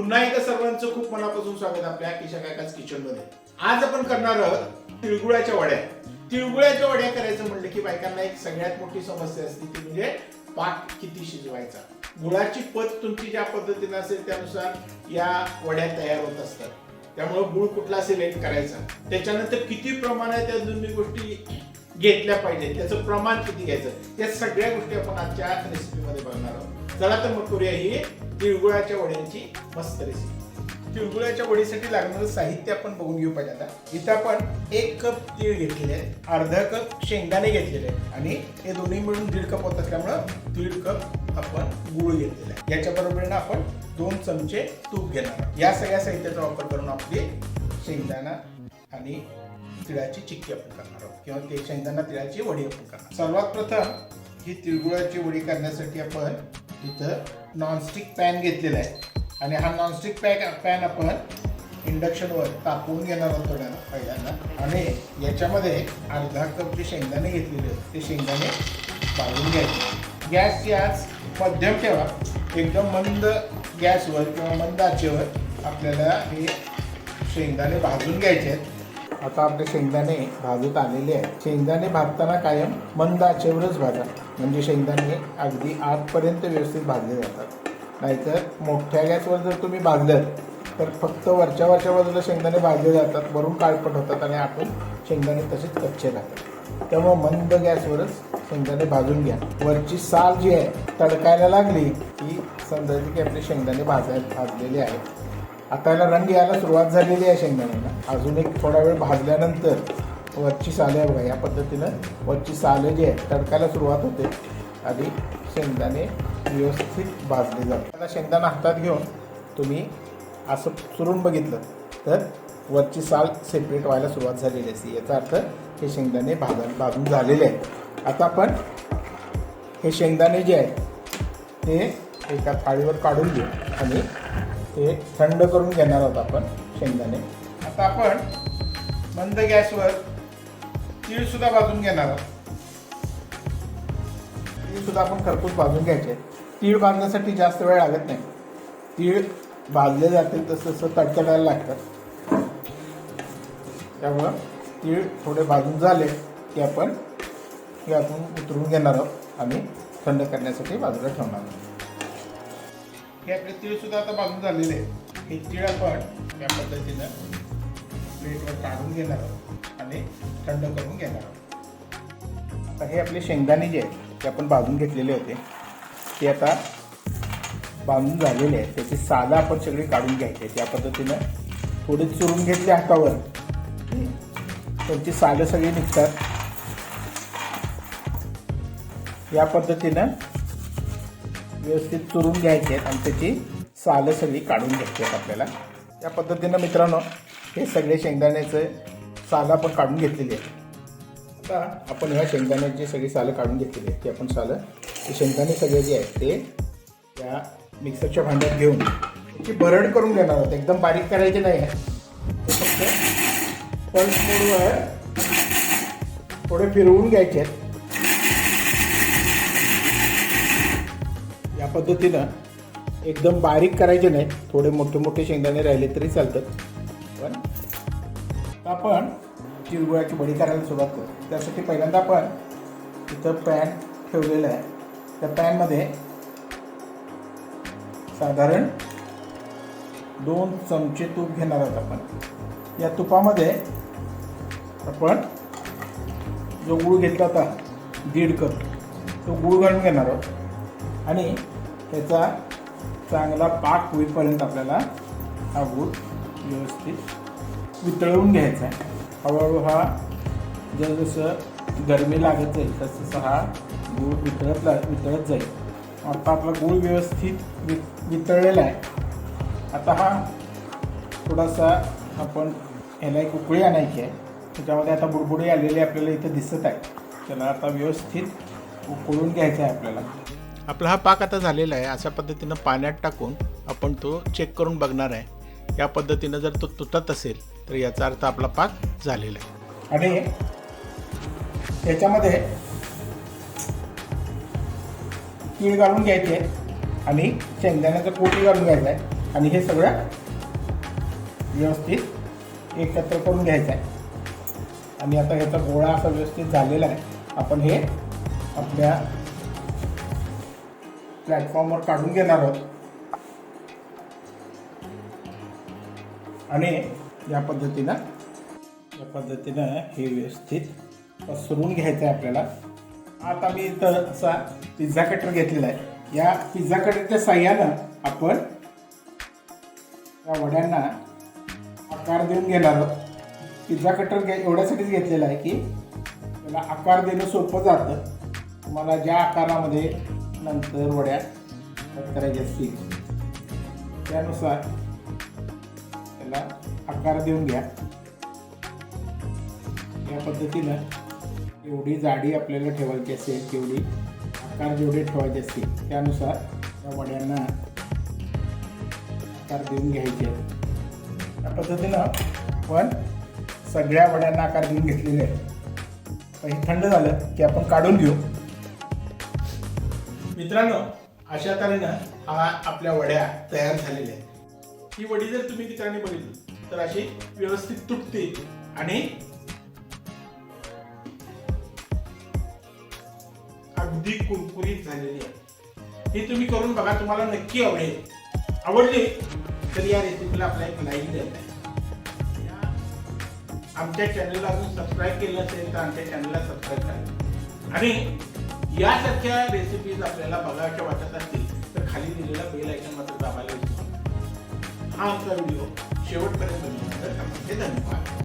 पुन्हा एकदा सर्वांचं खूप मनापासून स्वागत आपल्या किशा काकाच किचन मध्ये. आज आपण करणार आहोत तिळगुळाच्या वड्या. तिळगुळाच्या वड्या करायचं म्हणलं की बायकांना एक सगळ्यात मोठी समस्या असते ती म्हणजे पाक किती शिजवायचा. गुळाची पत तुमची ज्या पद्धतीने असेल त्यानुसार या वड्या तयार होत असतात. त्यामुळे गुळ कुठला सिलेक्ट करायचा, त्याच्यानंतर किती प्रमाण आहे त्या दोन्ही गोष्टी घेतल्या पाहिजे, त्याचं प्रमाण किती घ्यायचं, या सगळ्या गोष्टी आपण आजच्या रेसिपीमध्ये बघणार आहोत. चला तर मग करूया ही तिळगुळाच्या वड्यांची मस्त रेसिपी. तिळगुळाच्या वडीसाठी लागणारं साहित्य आपण बघून घेऊ पाहिजे. आता इथं आपण 1 कप तीळ घेतलेले आहे, अर्धा कप शेंगदाणे घेतलेले आहेत आणि हे दोन्ही मिळून 1.5 कप होत असल्यामुळं 1.5 कप आपण गुळ घेतलेला आहे. याच्या बरोबरीने आपण 2 चमचे तूप घेणार आहोत. या सगळ्या साहित्याचा वापर करून आपली शेंगदाणा आणि तिळाची चिक्की आपण करणार आहोत किंवा ते शेंगदाणा तिळाची वडी आपण करणार. सर्वात प्रथम ही तिळगुळाची वडी करण्यासाठी आपण इथं नॉनस्टिक पॅन घेतलेला आहे आणि हा नॉनस्टिक पॅन आपण इंडक्शनवर तापवून घेणार आहोत थोड्या पहिल्यांदा. आणि याच्यामध्ये अर्धा कप जे शेंगदाणे घेतलेले आहेत ते शेंगदाणे भाजून घ्यायचे. गॅस याच मध्यम ठेवा, एकदम मंद गॅसवर किंवा मंद आचेवर आपल्याला हे शेंगदाणे भाजून घ्यायचे आहेत. आता आपले शेंगदाणे भाजत आलेले आहेत. शेंगदाणे भाजताना कायम मंद आचेवरच भाजा, म्हणजे शेंगदाणे अगदी आतपर्यंत व्यवस्थित भाजले जातात. नाहीतर मोठ्या गॅसवर जर तुम्ही भाजलं तर फक्त वरच्या बाजूला शेंगदाणे भाजले जातात, वरून काळपट होतात आणि आतून शेंगदाणे तसेच कच्चे राहतात. त्यामुळे मंद गॅसवरच शेंगदाणे भाजून घ्या. वरची साल जी आहे तडकायला लागली की समजायची की आपले शेंगदाणे भाजलेले आहेत. आता याला रंग यायला सुरुवात झालेली आहे शेंगदाण्याला. अजून एक थोडा वेळ भाजल्यानंतर वरची साले आहे बघा, या पद्धतीनं वरची साले जी आहे तडकायला सुरुवात होते आणि शेंगदाणे व्यवस्थित भाजले जातात. आता शेंगदाणा हातात घेऊन तुम्ही असं चुरून बघितलं तर वरची साल सेपरेट व्हायला सुरुवात झालेली असते. याचा अर्थ हे शेंगदाणे भाजून झालेले आहेत. आता आपण हे शेंगदाणे जे आहेत ते एका थाळीवर काढून घेऊ आणि ते थंड करून घेणार आहोत आपण शेंगदाणे. आता आपण मंद गॅसवर तीळसुद्धा भाजून घेणार आहोत. तीळसुद्धा आपण खरपूस भाजून घ्यायचे. तीळ भाजण्यासाठी जास्त वेळ लागत नाही. तीळ भाजले जातील तसं तसं तडतडायला लागतात. त्यामुळं तीळ थोडे भाजून झाले की आपण यातून उतरून घेणार आहोत आणि थंड करण्यासाठी बाजूला ठेवणार आहोत. हे आपले तीळसुद्धा आता भाजून झालेले आहेत. हे तीळ आपण या पद्धतीनं प्लेटवर काढून घेणार आहोत आणि थंड करून घेणार आहोत. आता हे आपले शेंगदाणे जे आहेत ते आपण भाजून घेतलेले होते ते आता भाजून झालेले आहेत. त्याची सालं आपण सगळी काढून घ्यायची. त्या पद्धतीनं थोडी चुरून घेतली हातावर, त्यांची सालं सगळी निघतात. या पद्धतीनं व्यवस्थित चुरून घ्यायचे आहेत आणि त्याची सालं सगळी काढून घ्यायची आहेत आपल्याला. या पद्धतीनं मित्रांनो हे सगळे शेंगदाण्याचं सालं आपण काढून घेतलेली आहे. आता आपण ह्या शेंगदाण्याची सगळी सालं काढून घेतलेली आहेत. ती आपण सालं ते शेंगदाणे सगळे जे आहेत ते त्या मिक्सरच्या भांड्यात घेऊन त्याची भरड करून घेणार आहोत. एकदम बारीक करायचे नाही आहे, ते फक्त पल्स मोडवर थोडे फिरवून घ्यायचे आहेत. या पद्धतीनं एकदम बारीक करायचे नाही. थोडे मोठे मोठे शेंगदाणे राहिले तरी चालतात. पण आपण तिळगुळाची वडी करायला सुरुवात करू. त्यासाठी पहिल्यांदा आपण इथं पॅन ठेवलेलं आहे. त्या पॅनमध्ये साधारण 2 चमचे तूप घेणार आहोत आपण. या तुपामध्ये आपण जो गूळ घेतला होता 1.5 कप तो गूळ घालून घेणार आहोत आणि त्याचा चांगला पाक होईपर्यंत आपल्याला हा गूळ व्यवस्थित वितळवून घ्यायचा आहे. हळूहळू हा जसं गरमी लागत जाईल तसं हा गूळ वितळत जाईल. आता आपला गूळ व्यवस्थित वितळलेला आहे. आता हा थोडासा आपण ह्याला एक उकळी आणायची आहे. त्याच्यामध्ये आता बुडबुडे आलेले आपल्याला इथं दिसत आहे. त्याला आता व्यवस्थित उकळून घ्यायचा आहे आपल्याला. आपला हा पाक आता झालेला आहे. अशा पद्धतीनं पाण्यात टाकून आपण तो चेक करून बघणार आहे. या पद्धतीनं जर तो तुटत असेल तर याचा अर्थ आपला पाक झालेला आहे. आणि त्याच्यामध्ये तीळ घालून घ्यायचे आणि शेंगदाण्याचं कूट घालून घ्यायचं आहे. आणि हे सगळं व्यवस्थित एकत्र करून घ्यायचं आहे. आणि आता ह्याचा गोळा असा व्यवस्थित झालेला आहे. आपण हे आपल्या प्लॅटफॉर्मवर काढून घेणार आहोत आणि या पद्धतीनं हे व्यवस्थित पसरून घ्यायचं आहे आपल्याला. आता मी इथं असा पिझ्झा कटर घेतलेला आहे. या पिझ्झा कटरच्या साह्यानं आपण या वड्यांना आकार देऊन घेणार आहोत. पिझ्झा कटर एवढ्यासाठीच घेतलेला आहे की त्याला आकार देणं सोपं जातं. तुम्हाला ज्या आकारामध्ये नंतर वड्या कट करायच्या असतील त्यानुसार त्याला आकार देऊन घ्या. या पद्धतीनं एवढी जाडी आपल्याला ठेवायची असेल तेवढी आकार जेवढे ठेवायचे असतील त्यानुसार या वड्यांना आकार देऊन घ्यायचे. या पद्धतीनं आपण सगळ्या वड्यांना आकार देऊन घेतलेले आहे. हे थंड झालं की आपण काढून घेऊ. मित्रांनो, अशा तऱ्हेनं हा आपल्या वड्या तयार झालेल्या आहेत. ही वडी जर तुम्ही मित्रांनी बघितली तर अशी व्यवस्थित तुटते आणि अगदी कुरकुरीत झालेली आहे. हे तुम्ही करून बघा, तुम्हाला नक्की आवडेल. आवडली तर या रेसिपीला आपला एक लाईक द्यायचा आहे. आमच्या चॅनलला अजून सबस्क्राईब केलं असेल तर आमच्या चॅनलला सबस्क्राईब करा. आणि यासारख्या रेसिपीज आपल्याला बघायच्या वाटत असतील तर खाली दिलेला बेल आयकॉन मात्र दाबायला विसरू नका. हा आमचा व्हिडिओ शेवटपर्यंत बघितल्याबद्दल धन्यवाद.